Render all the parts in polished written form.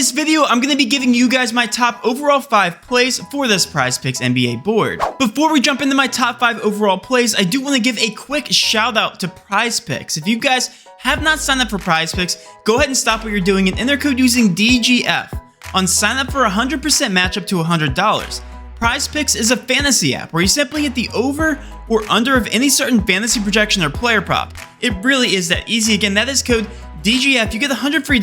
this video, I'm going to be giving you guys my top overall 5 plays for this Prizepicks NBA board. Before we jump into my top 5 overall plays, I do want to give a quick shout out to Prizepicks. If you guys have not signed up for Prizepicks, go ahead and stop what you're doing and enter code using DGF on sign up for a 100% match up to $100. Prizepicks is a fantasy app where you simply hit the over or under of any certain fantasy projection or player prop. It really is that easy. Again, that is code DGF. You get $100 free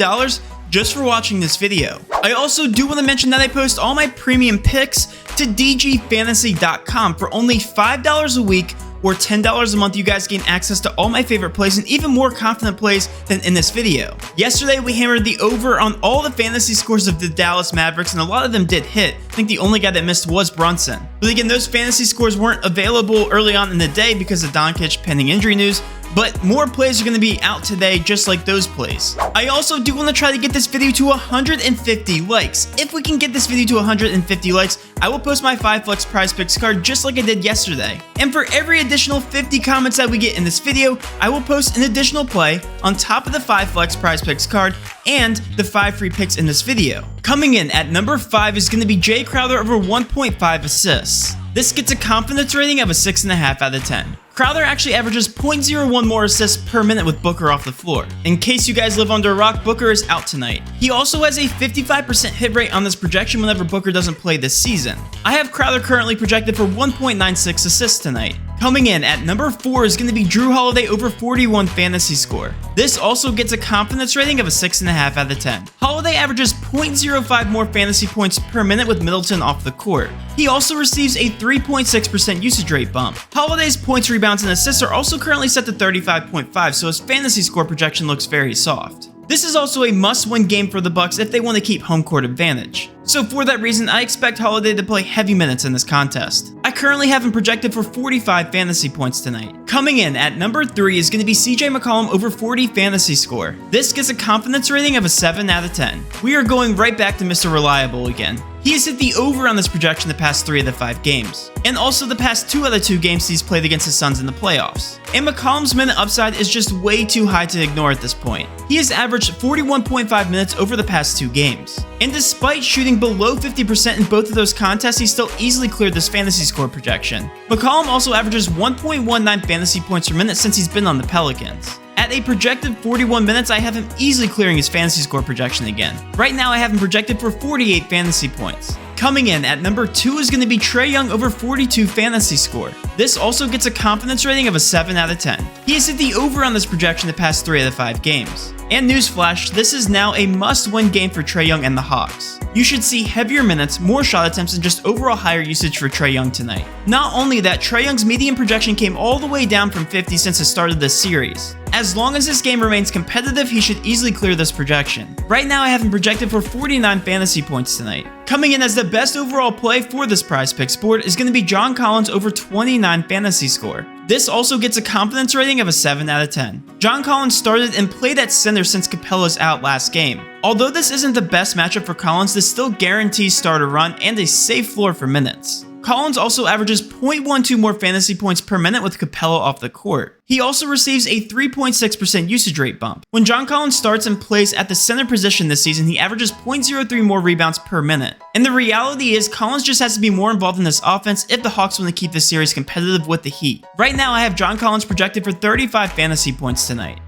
just for watching this video. I also do want to mention that I post all my premium picks to dgfantasy.com for only $5 a week or $10 a month. You guys gain access to all my favorite plays and even more confident plays than in this video. Yesterday, we hammered the over on all the fantasy scores of the Dallas Mavericks, and a lot of them did hit. I think the only guy that missed was Brunson. But again, those fantasy scores weren't available early on in the day because of Doncic pending injury news, but more plays are going to be out today just like those plays. I also do want to try to get this video to 150 likes. If we can get this video to 150 likes, I will post my 5 flex Prizepicks card just like I did yesterday. And for every additional 50 comments that we get in this video, I will post an additional play on top of the 5 flex Prizepicks card and the 5 free picks in this video. Coming in at number 5 is going to be Jay Crowder over 1.5 assists. This gets a confidence rating of a 6.5 out of 10. Crowder actually averages 0.01 more assists per minute with Booker off the floor. In case you guys live under a rock, Booker is out tonight. He also has a 55% hit rate on this projection whenever Booker doesn't play this season. I have Crowder currently projected for 1.96 assists tonight. Coming in at number 4 is going to be Drew Holiday over 41 fantasy score. This also gets a confidence rating of a 6.5 out of 10. Holiday averages 0.05 more fantasy points per minute with Middleton off the court. He also receives a 3.6% usage rate bump. Holiday's points, rebounds, and assists are also currently set to 35.5, so his fantasy score projection looks very soft. This is also a must-win game for the Bucks if they want to keep home court advantage. So for that reason, I expect Holiday to play heavy minutes in this contest. I currently have him projected for 45 fantasy points tonight. Coming in at number 3 is going to be CJ McCollum over 40 fantasy score. This gets a confidence rating of a 7 out of 10. We are going right back to Mr. Reliable again. He has hit the over on this projection the past 3 of the 5 games, and also the past 2 out of 2 games he's played against the Suns in the playoffs. And McCollum's minute upside is just way too high to ignore at this point. He has averaged 41.5 minutes over the past 2 games. And despite shooting below 50% in both of those contests, he still easily cleared this fantasy score projection. McCollum also averages 1.19 fantasy points per minute since he's been on the Pelicans. At a projected 41 minutes, I have him easily clearing his fantasy score projection again. Right now, I have him projected for 48 fantasy points. Coming in at number 2 is going to be Trey Young over 42 fantasy score. This also gets a confidence rating of a 7 out of 10. He has hit the over on this projection the past 3 of the 5 games. And newsflash, this is now a must-win game for Trey Young and the Hawks. You should see heavier minutes, more shot attempts, and just overall higher usage for Trey Young tonight. Not only that, Trey Young's median projection came all the way down from 50 since the start of this series. As long as this game remains competitive, he should easily clear this projection. Right now, I have him projected for 49 fantasy points tonight. Coming in as the best overall play for this Prizepicks board is going to be Jon Collins over 29 fantasy score. This also gets a confidence rating of a 7 out of 10. Jon Collins started and played at center since Capella's out last game. Although this isn't the best matchup for Collins, this still guarantees starter run and a safe floor for minutes. Collins also averages 0.12 more fantasy points per minute with Capella off the court. He also receives a 3.6% usage rate bump. When Jon Collins starts and plays at the center position this season, he averages 0.03 more rebounds per minute. And the reality is, Collins just has to be more involved in this offense if the Hawks want to keep this series competitive with the Heat. Right now, I have Jon Collins projected for 35 fantasy points tonight.